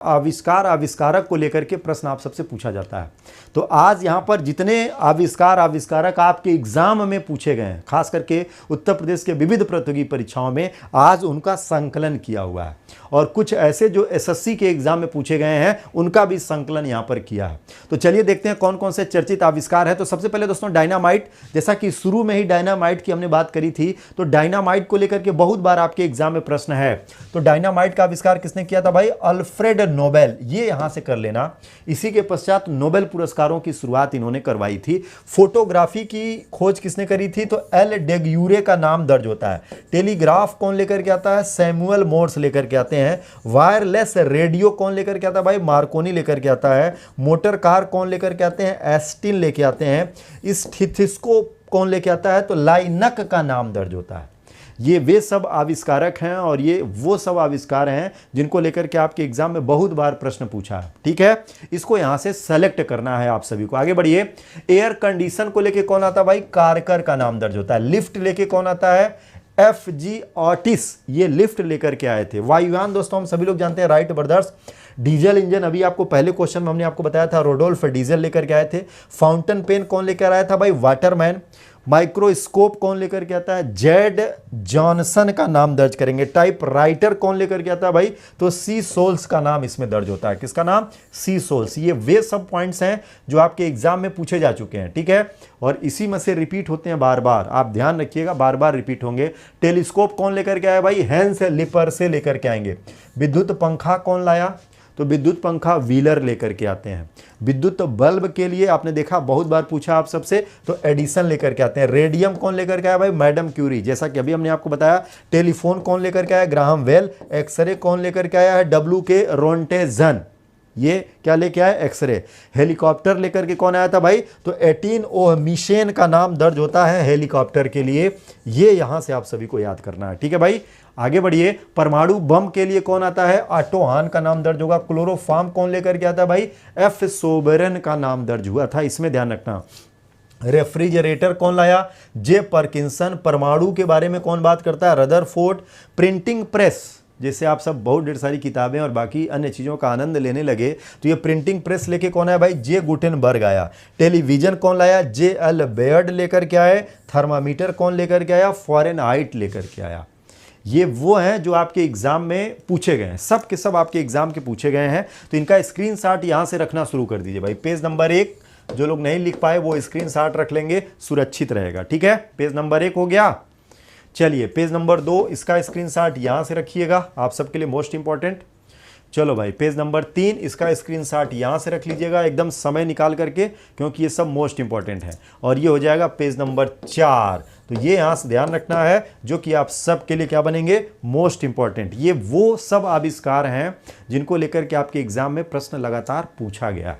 आविष्कार आविष्कारक को लेकर के प्रश्न आप सबसे पूछा जाता है। तो आज यहाँ पर जितने आविष्कार आविष्कारक आपके एग्जाम में पूछे गए हैं, खास करके उत्तर प्रदेश के विविध प्रतियोगी परीक्षाओं में, आज उनका संकलन किया हुआ है और कुछ ऐसे जो एसएससी के एग्जाम में पूछे गए हैं उनका भी संकलन यहाँ पर किया है। तो चलिए देखते हैं कौन कौन से चर्चित आविष्कार है। तो सबसे पहले दोस्तों डायनामाइट, जैसा कि शुरू में ही डायनामाइट की हमने बात करी थी, तो डायनामाइट को लेकर के बहुत बार आपके एग्जाम में प्रश्न है। तो डायनामाइट का आविष्कार किसने किया था भाई? Alfred Nobel. ये यहां से कर लेना। इसी के पश्चात नोबेल पुरस्कारों की शुरुआत इन्होंने करवाई थी। फोटोग्राफी की खोज किसने करी थी? तो एल डेग्यूरे का नाम दर्ज होता है। टेलीग्राफ कौन लेकर के आता है? सैमुअल मोर्स लेकर के आते हैं। वायरलेस रेडियो कौन लेकर के आता है भाई? मार्कोनी लेकर के आता है। मोटर कार कौन लेकर के आते हैं? एस्टिन लेके आते हैं। स्टेथोस्कोप कौन लेके आता है? तो लाइनक का नाम दर्ज होता है। ये वे सब आविष्कारक हैं और ये वो सब आविष्कार हैं जिनको लेकर के आपके एग्जाम में बहुत बार प्रश्न पूछा है। ठीक है, इसको यहां से सेलेक्ट करना है आप सभी को। आगे बढ़िए। एयर कंडीशन को लेके कौन आता है भाई? कार्कर का नाम दर्ज होता है। लिफ्ट लेके कौन आता है? एफ.जी. ऑटिस, ये लिफ्ट लेकर के आए थे। वायुयान दोस्तों हम सभी लोग जानते हैं, राइट ब्रदर्स। डीजल इंजन अभी आपको पहले क्वेश्चन में हमने आपको बताया था, रोडोल्फ डीजल लेकर के आए थे। फाउंटेन पेन कौन लेकर आया था भाई? वाटरमैन। माइक्रोस्कोप कौन लेकर के आता है? जेड जॉनसन का नाम दर्ज करेंगे। टाइप राइटर कौन लेकर के आता है भाई? तो सी सोल्स का नाम इसमें दर्ज होता है। किसका नाम? सी सोल्स। ये वे सब पॉइंट्स हैं जो आपके एग्जाम में पूछे जा चुके हैं। ठीक है, और इसी में से रिपीट होते हैं बार बार, आप ध्यान रखिएगा, बार बार रिपीट होंगे। टेलीस्कोप कौन लेकर के आया भाई? हैंस लिपर से लेकर के आएंगे। विद्युत पंखा कौन लाया? तो विद्युत पंखा व्हीलर लेकर के आते हैं। विद्युत बल्ब के लिए आपने देखा बहुत बार पूछा आप सबसे, तो एडिसन लेकर के आते हैं। रेडियम कौन लेकर के आया भाई? मैडम क्यूरी, जैसा कि अभी हमने आपको बताया। टेलीफोन कौन लेकर के आया? Graham bell. एक्सरे कौन लेकर के आया है? W.K. रोंटेजन, ये क्या लेके आया? एक्सरे। हेलीकॉप्टर लेकर के कौन आया था भाई? तो 18 मिशेन का नाम दर्ज होता है हेलीकॉप्टर के लिए। ये यहां से आप सभी को याद करना है। ठीक है भाई, आगे बढ़िए। परमाणु बम के लिए कौन आता है? ऑटो हान का नाम दर्ज होगा। क्लोरोफॉर्म कौन लेकर के आता है भाई? एफ सोबरन का नाम दर्ज हुआ था, इसमें ध्यान रखना। रेफ्रिजरेटर कौन लाया? जे पार्किंसन। परमाणु के बारे में कौन बात करता है? रदरफोर्ड। प्रिंटिंग प्रेस, जैसे आप सब बहुत ढेर सारी किताबें और बाकी अन्य चीज़ों का आनंद लेने लगे, तो ये प्रिंटिंग प्रेस लेके कौन आया भाई? जे गुटेनबर्ग आया। टेलीविजन कौन लाया? जे एल बेयर्ड लेकर के आए। थर्मामीटर कौन लेकर के आया? फ़ारेनहाइट लेकर के आया। ये वो हैं जो आपके एग्जाम में पूछे गए हैं, सब के सब आपके एग्जाम के पूछे गए हैं। तो इनका स्क्रीनशॉट यहां से रखना शुरू कर दीजिए भाई। पेज नंबर 1 जो लोग नहीं लिख पाए वो स्क्रीनशॉट रख लेंगे, सुरक्षित रहेगा। ठीक है, पेज नंबर 1 हो गया। चलिए पेज नंबर 2, इसका स्क्रीनशॉट यहां से रखिएगा, आप सबके लिए मोस्ट इंपॉर्टेंट। चलो भाई, पेज नंबर 3, इसका स्क्रीनशॉट यहां से रख लीजिएगा एकदम समय निकाल करके, क्योंकि ये सब मोस्ट इंपॉर्टेंट है। और ये हो जाएगा पेज नंबर 4। तो ये यहां से ध्यान रखना है जो कि आप सब के लिए क्या बनेंगे? Most important. ये वो सब आविष्कार हैं जिनको लेकर के आपके एग्जाम में प्रश्न लगातार पूछा गया है।